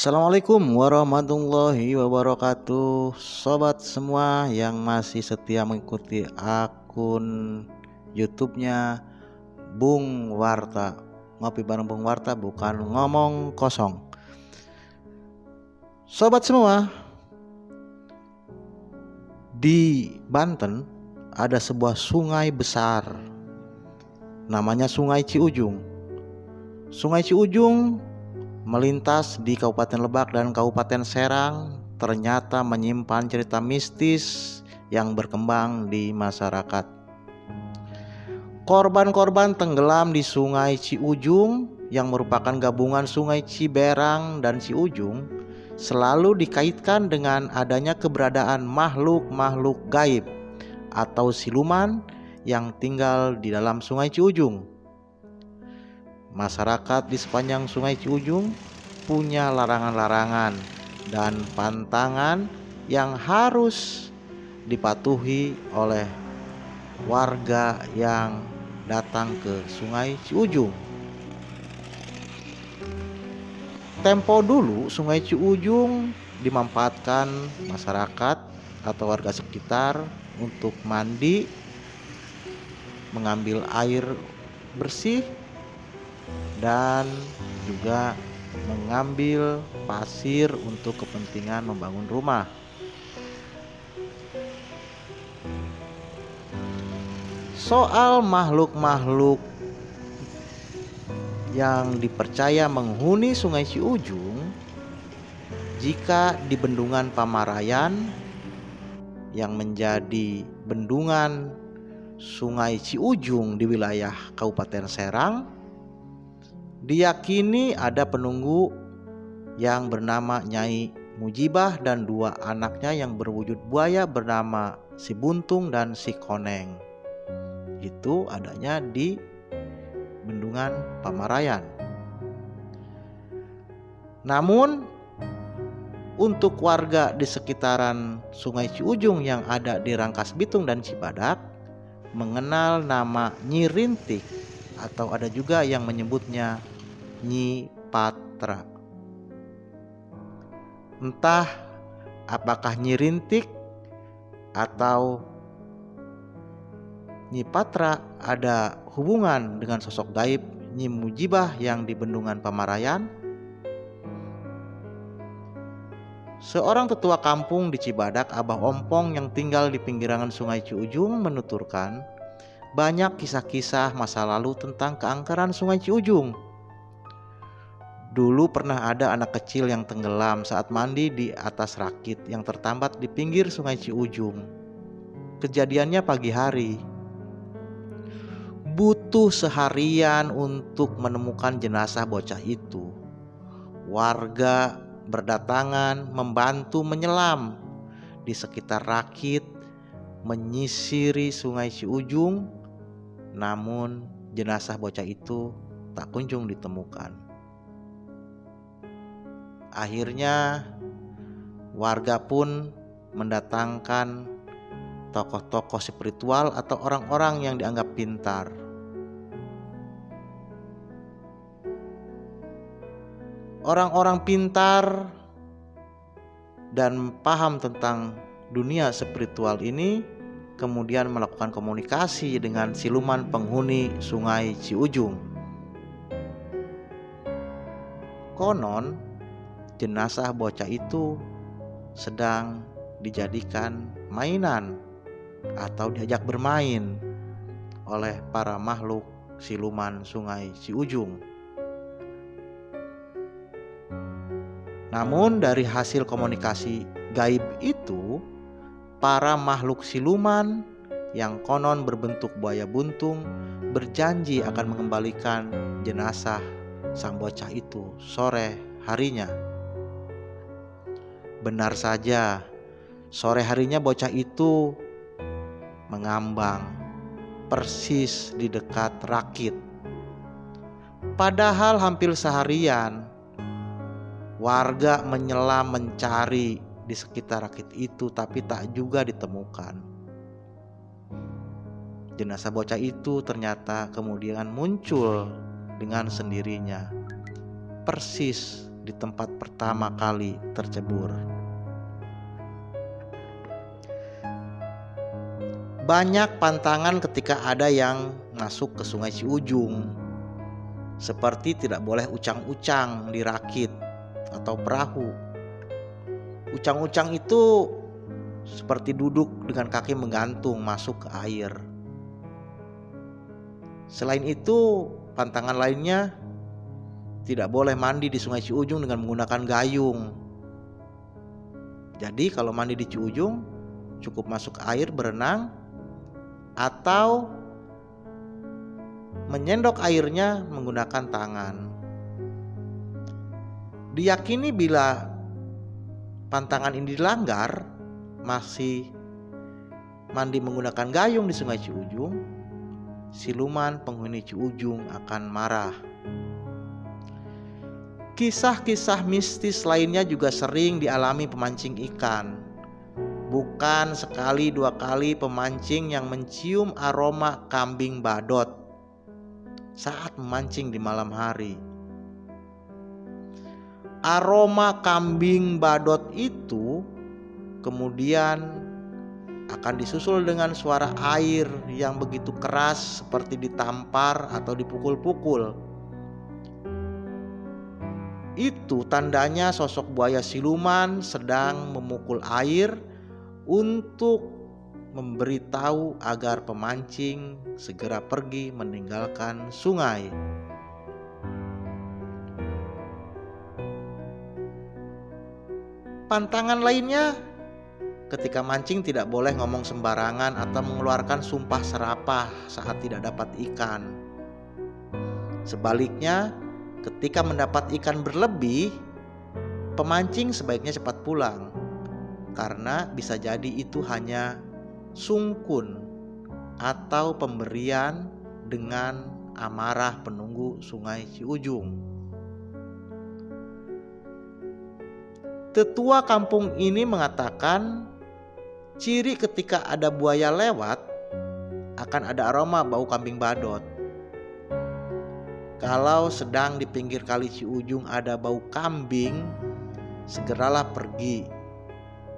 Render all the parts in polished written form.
Assalamualaikum warahmatullahi wabarakatuh. Sobat semua yang masih setia mengikuti akun YouTube-nya Bung Warta. Ngopi bareng Bung Warta, bukan ngomong kosong. Sobat semua, di Banten ada sebuah sungai besar, namanya Sungai Ciujung. Sungai Ciujung melintas di Kabupaten Lebak dan Kabupaten Serang, ternyata menyimpan cerita mistis yang berkembang di masyarakat. Korban-korban tenggelam di Sungai Ciujung yang merupakan gabungan Sungai Ciberang dan Ciujung selalu dikaitkan dengan adanya keberadaan makhluk-makhluk gaib atau siluman yang tinggal di dalam Sungai Ciujung. Masyarakat di sepanjang Sungai Ciujung punya larangan-larangan dan pantangan yang harus dipatuhi oleh warga yang datang ke Sungai Ciujung. Tempo dulu Sungai Ciujung dimanfaatkan masyarakat atau warga sekitar untuk mandi, mengambil air bersih, dan juga mengambil pasir untuk kepentingan membangun rumah. Soal makhluk-makhluk yang dipercaya menghuni Sungai Ciujung, jika di Bendungan Pamarayan yang menjadi bendungan Sungai Ciujung di wilayah Kabupaten Serang, diyakini ada penunggu yang bernama Nyai Mujibah dan dua anaknya yang berwujud buaya bernama si Buntung dan si Koneng. Itu adanya di Bendungan Pamarayan. Namun untuk warga di sekitaran Sungai Ciujung yang ada di Rangkas Bitung dan Cibadak mengenal nama Nyi Rintik, atau ada juga yang menyebutnya Nyi Patra. Entah apakah Nyi Rintik atau Nyi Patra ada hubungan dengan sosok gaib Nyi Mujibah yang di Bendungan Pamarayan. Seorang tetua kampung di Cibadak, Abah Ompong, yang tinggal di pinggiran Sungai Ciujung menuturkan banyak kisah-kisah masa lalu tentang keangkeran Sungai Ciujung. Dulu pernah ada anak kecil yang tenggelam saat mandi di atas rakit yang tertambat di pinggir Sungai Ciujung. Kejadiannya pagi hari. Butuh seharian untuk menemukan jenazah bocah itu. Warga berdatangan membantu menyelam di sekitar rakit, menyisiri Sungai Ciujung, namun jenazah bocah itu tak kunjung ditemukan. Akhirnya warga pun mendatangkan tokoh-tokoh spiritual atau orang-orang yang dianggap pintar. Orang-orang pintar dan paham tentang dunia spiritual ini kemudian melakukan komunikasi dengan siluman penghuni Sungai Ciujung. Konon jenazah bocah itu sedang dijadikan mainan atau diajak bermain oleh para makhluk siluman Sungai Ciujung. Namun dari hasil komunikasi gaib itu, para makhluk siluman yang konon berbentuk buaya buntung berjanji akan mengembalikan jenazah sang bocah itu sore harinya. Benar saja, sore harinya bocah itu mengambang persis di dekat rakit. Padahal hampir seharian warga menyelam mencari di sekitar rakit itu, tapi tak juga ditemukan. Jenazah bocah itu ternyata kemudian muncul dengan sendirinya, persis di tempat pertama kali tercebur. Banyak pantangan ketika ada yang masuk ke Sungai Ciujung, seperti tidak boleh ucang-ucang di rakit atau perahu. Ucang-ucang itu seperti duduk dengan kaki menggantung masuk ke air. Selain itu, pantangan lainnya tidak boleh mandi di Sungai Ciujung dengan menggunakan gayung. Jadi kalau mandi di Ciujung cukup masuk ke air berenang atau menyendok airnya menggunakan tangan. Diyakini bila pantangan ini dilanggar, masih mandi menggunakan gayung di Sungai Ciujung, siluman penghuni Ciujung akan marah. Kisah-kisah mistis lainnya juga sering dialami pemancing ikan. Bukan sekali dua kali pemancing yang mencium aroma kambing badot saat memancing di malam hari. Aroma kambing badot itu kemudian akan disusul dengan suara air yang begitu keras seperti ditampar atau dipukul-pukul. Itu tandanya sosok buaya siluman sedang memukul air untuk memberitahu agar pemancing segera pergi meninggalkan sungai. Pantangan lainnya, ketika mancing tidak boleh ngomong sembarangan atau mengeluarkan sumpah serapah saat tidak dapat ikan. Sebaliknya, ketika mendapat ikan berlebih, pemancing sebaiknya cepat pulang, karena bisa jadi itu hanya sungkun atau pemberian dengan amarah penunggu Sungai Ciujung. Tetua kampung ini mengatakan ciri ketika ada buaya lewat akan ada aroma bau kambing badot. Kalau sedang di pinggir kali Ciujung ada bau kambing, segeralah pergi.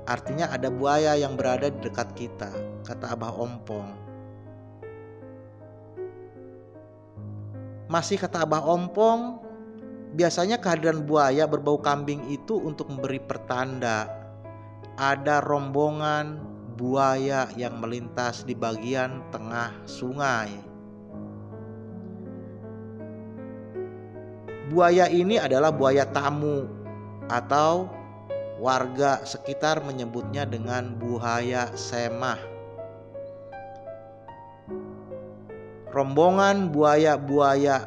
Artinya ada buaya yang berada di dekat kita, kata Abah Ompong. Masih kata Abah Ompong, biasanya kehadiran buaya berbau kambing itu untuk memberi pertanda ada rombongan buaya yang melintas di bagian tengah sungai. Buaya ini adalah buaya tamu atau warga sekitar menyebutnya dengan buaya semah. Rombongan buaya-buaya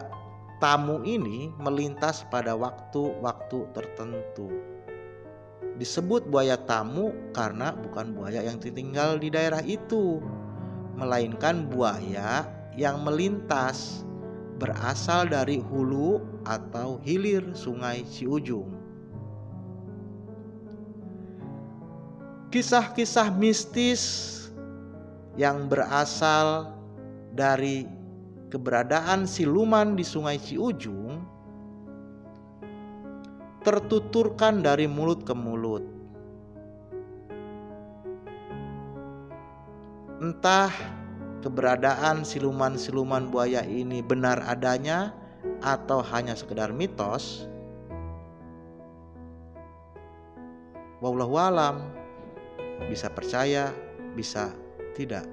tamu ini melintas pada waktu-waktu tertentu. Disebut buaya tamu karena bukan buaya yang tinggal di daerah itu, melainkan buaya yang melintas berasal dari hulu atau hilir Sungai Ciujung. Kisah-kisah mistis yang berasal dari keberadaan siluman di Sungai Ciujung tertuturkan dari mulut ke mulut. Entah keberadaan siluman-siluman buaya ini benar adanya atau hanya sekedar mitos, wallahu alam. Bisa percaya, bisa tidak.